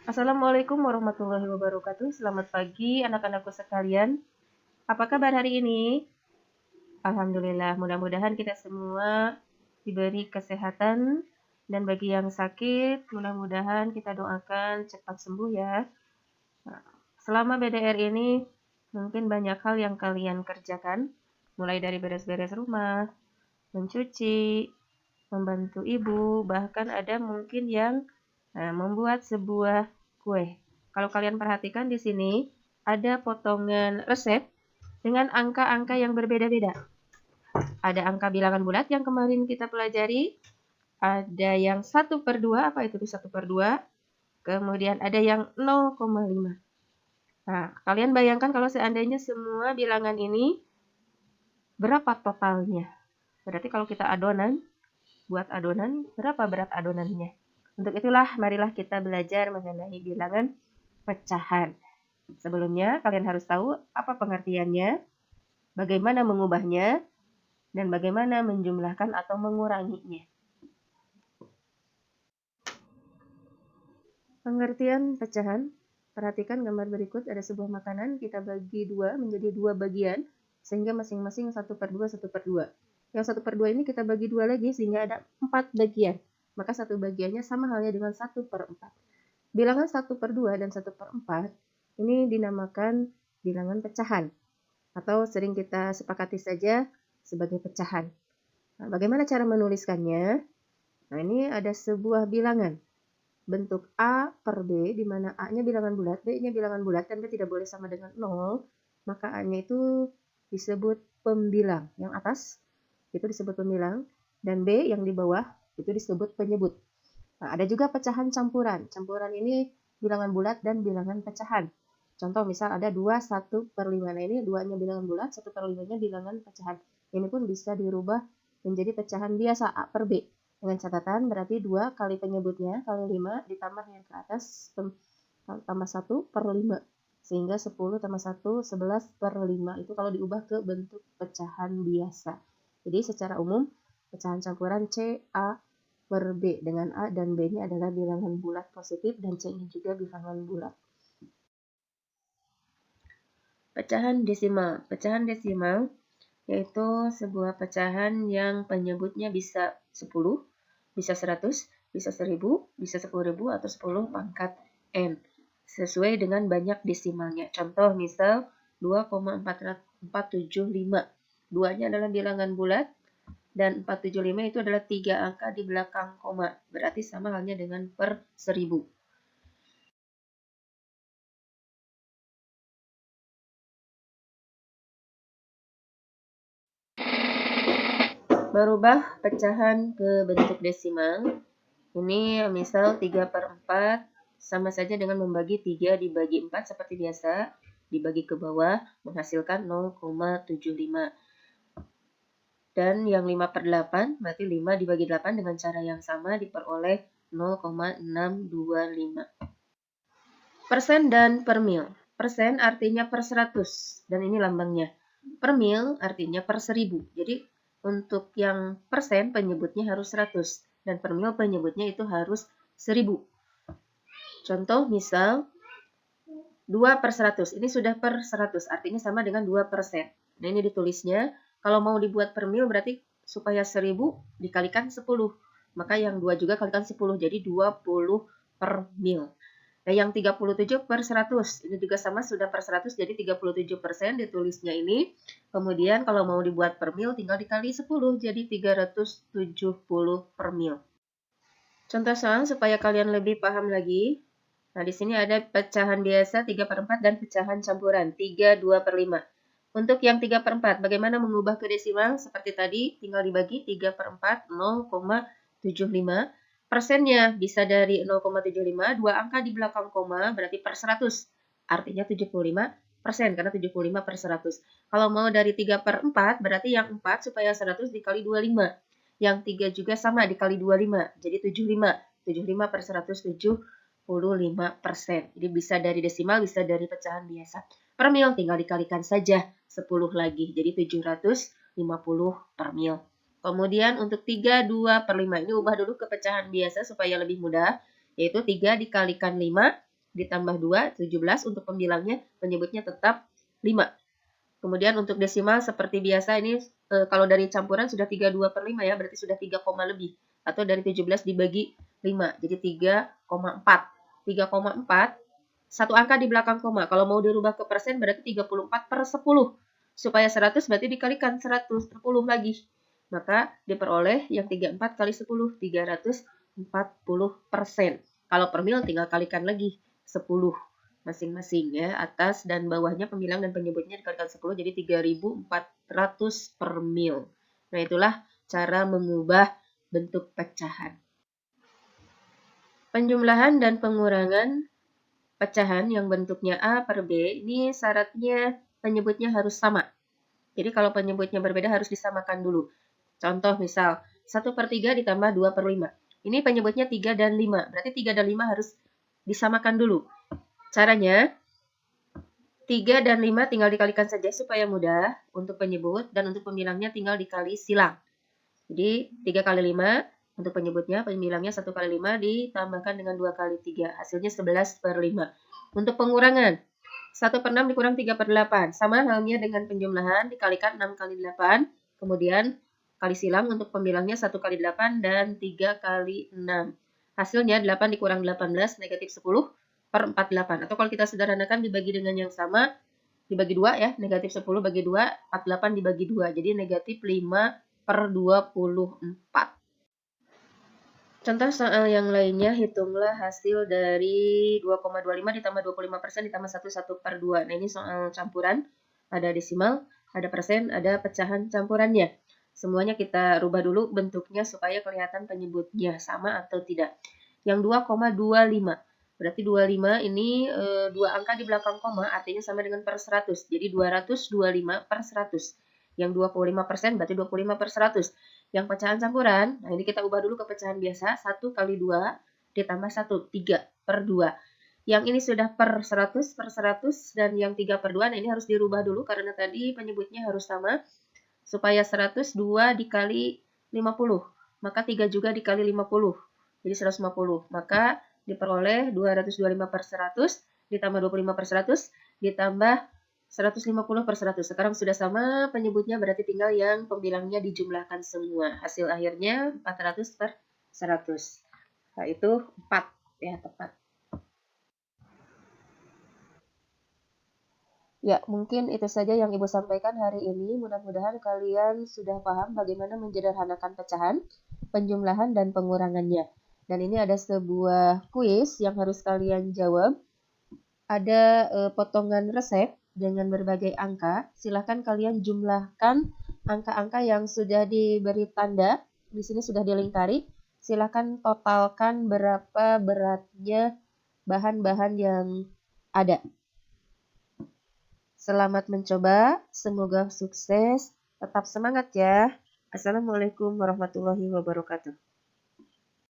Assalamualaikum warahmatullahi wabarakatuh. Selamat pagi anak-anakku sekalian. Apa kabar hari ini? Alhamdulillah, mudah-mudahan kita semua diberi kesehatan, dan bagi yang sakit, mudah-mudahan kita doakan cepat sembuh ya. Nah, selama BDR ini, mungkin banyak hal yang kalian kerjakan, mulai dari beres-beres rumah, mencuci, membantu ibu, bahkan ada mungkin yang membuat sebuah kue. Kalau kalian perhatikan di sini, ada potongan resep dengan angka-angka yang berbeda-beda. Ada angka bilangan bulat yang kemarin kita pelajari, ada yang 1/2, apa itu 1/2, kemudian ada yang 0,5. Nah, kalian bayangkan kalau seandainya semua bilangan ini berapa totalnya? Berarti kalau kita buat adonan, berapa berat adonannya? Untuk itulah, marilah kita belajar mengenai bilangan pecahan. Sebelumnya, kalian harus tahu apa pengertiannya, bagaimana mengubahnya, dan bagaimana menjumlahkan atau menguranginya. Pengertian pecahan, perhatikan gambar berikut, ada sebuah makanan, kita bagi dua menjadi dua bagian, sehingga masing-masing 1/2, 1/2. Yang 1/2 ini kita bagi dua lagi, sehingga ada 4 bagian. Maka satu bagiannya sama halnya dengan 1/4. Bilangan 1/2 dan 1/4 ini dinamakan bilangan pecahan, atau sering kita sepakati saja sebagai pecahan. Nah, bagaimana cara menuliskannya? Nah, ini ada sebuah bilangan bentuk A per B, di mana A-nya bilangan bulat, B-nya bilangan bulat, dan B tidak boleh sama dengan 0, maka A-nya itu disebut pembilang. Yang atas itu disebut pembilang, dan B yang di bawah itu disebut penyebut. Nah, ada juga pecahan campuran. Campuran ini bilangan bulat dan bilangan pecahan. Contoh misal ada 2 1/5. Nah, ini 2-nya bilangan bulat, 1/5-nya bilangan pecahan. Ini pun bisa dirubah menjadi pecahan biasa A per B. Dengan catatan berarti 2 kali penyebutnya kali 5 ditambah yang ke atas tambah 1/5. Sehingga 10 tambah 1, 11/5. Itu kalau diubah ke bentuk pecahan biasa. Jadi secara umum pecahan campuran C, A per B, dengan A dan B-nya adalah bilangan bulat positif dan C-nya juga bilangan bulat. Pecahan desimal. Pecahan desimal yaitu sebuah pecahan yang penyebutnya bisa 10, bisa 100, bisa 1000, bisa 10.000, atau 10 pangkat N. Sesuai dengan banyak desimalnya. Contoh misal 2,475. 2-nya adalah bilangan bulat, dan 475 itu adalah 3 angka di belakang koma. Berarti sama halnya dengan per 1000. Merubah pecahan ke bentuk desimal. Ini misal 3/4 sama saja dengan membagi 3 dibagi 4 seperti biasa. Dibagi ke bawah menghasilkan 0,75. Dan yang 5/8 berarti 5 dibagi 8 dengan cara yang sama diperoleh 0,625. Persen dan per mil. Persen artinya per 100 dan ini lambangnya. Per mil artinya per 1000. Jadi untuk yang persen penyebutnya harus 100 dan per mil penyebutnya itu harus 1000. Contoh misal 2/100. Ini sudah per 100, artinya sama dengan 2%. Nah, ini ditulisnya. Kalau mau dibuat per mil berarti supaya 1000 dikalikan 10. Maka yang 2 juga kalikan 10, jadi 20 per mil. Nah, yang 37/100, ini juga sama, sudah per 100, jadi 37% ditulisnya ini. Kemudian kalau mau dibuat per mil tinggal dikali 10, jadi 370 per mil. Contoh soal supaya kalian lebih paham lagi. Nah, di sini ada pecahan biasa 3/4 dan pecahan campuran 3, 2/5. Untuk yang 3/4, bagaimana mengubah ke desimal? Seperti tadi, tinggal dibagi 3/4, 0,75. Persennya bisa dari 0,75, 2 angka di belakang koma, berarti per 100. Artinya 75%, karena 75/100. Kalau mau dari 3/4, berarti yang 4 supaya 100 dikali 25. Yang 3 juga sama dikali 25, jadi 75. 75/175%. Jadi bisa dari desimal, bisa dari pecahan biasa. Per mil tinggal dikalikan saja 10 lagi, jadi 750 per mil. Kemudian untuk 3, 2/5, ini ubah dulu ke pecahan biasa supaya lebih mudah, yaitu 3 dikalikan 5 ditambah 2, 17. Untuk pembilangnya, penyebutnya tetap 5. Kemudian untuk desimal seperti biasa ini kalau dari campuran sudah 32/5 ya, berarti sudah 3, lebih. Atau dari 17 dibagi 5, jadi 3,4. 3,4, satu angka di belakang koma. Kalau mau dirubah ke persen berarti 34/10. Supaya 100 berarti dikalikan 100 per 10 lagi. Maka diperoleh yang 34 kali 10, 340%. Kalau per mil tinggal kalikan lagi 10 masing-masing ya, atas dan bawahnya pembilang dan penyebutnya dikalikan 10 jadi 3.400 per mil. Nah, itulah cara mengubah bentuk pecahan. Penjumlahan dan pengurangan pecahan yang bentuknya A per B, ini syaratnya penyebutnya harus sama. Jadi kalau penyebutnya berbeda harus disamakan dulu. Contoh misal, 1/3 ditambah 2/5. Ini penyebutnya 3 dan 5, berarti 3 dan 5 harus disamakan dulu. Caranya, 3 dan 5 tinggal dikalikan saja supaya mudah untuk penyebut, dan untuk pembilangnya tinggal dikali silang. Jadi 3 kali 5 untuk penyebutnya, pembilangnya 1 kali 5 ditambahkan dengan 2 kali 3, hasilnya 11/5. Untuk pengurangan, 1/6 dikurang 3/8, sama halnya dengan penjumlahan, dikalikan 6 kali 8, kemudian kali silang untuk pembilangnya 1 kali 8 dan 3 kali 6. Hasilnya 8 dikurang 18, negatif 10/48. Atau kalau kita sederhanakan dibagi dengan yang sama, dibagi 2 ya, negatif 10 bagi 2, 48 dibagi 2, jadi negatif 5/24. Contoh soal yang lainnya, hitunglah hasil dari 2,25 ditambah 25% ditambah 1/2. Nah, ini soal campuran, ada desimal, ada persen, ada pecahan campurannya. Semuanya kita rubah dulu bentuknya supaya kelihatan penyebutnya sama atau tidak. Yang 2,25. Berarti 25 ini 2 angka di belakang koma, artinya sama dengan per 100. Jadi 225/100. Yang 25% berarti 25/100. Yang pecahan campuran, nah ini kita ubah dulu ke pecahan biasa, 1 kali 2 ditambah 1, 3/2. Yang ini sudah per 100/100, dan yang 3/2, nah ini harus dirubah dulu karena tadi penyebutnya harus sama. Supaya 100, 2 dikali 50, maka 3 juga dikali 50, jadi 150. Maka diperoleh 225/100 ditambah 25/100 ditambah 150/100. Sekarang sudah sama penyebutnya, berarti tinggal yang pembilangnya dijumlahkan semua. Hasil akhirnya 400/100. Nah, itu 4 ya, tepat. Ya, mungkin itu saja yang Ibu sampaikan hari ini. Mudah-mudahan kalian sudah paham bagaimana menyederhanakan pecahan, penjumlahan, dan pengurangannya. Dan ini ada sebuah kuis yang harus kalian jawab. Ada potongan resep dengan berbagai angka. Silahkan kalian jumlahkan angka-angka yang sudah diberi tanda. Di sini sudah dilingkari. Silahkan totalkan berapa beratnya bahan-bahan yang ada. Selamat mencoba, semoga sukses, tetap semangat ya. Assalamualaikum warahmatullahi wabarakatuh.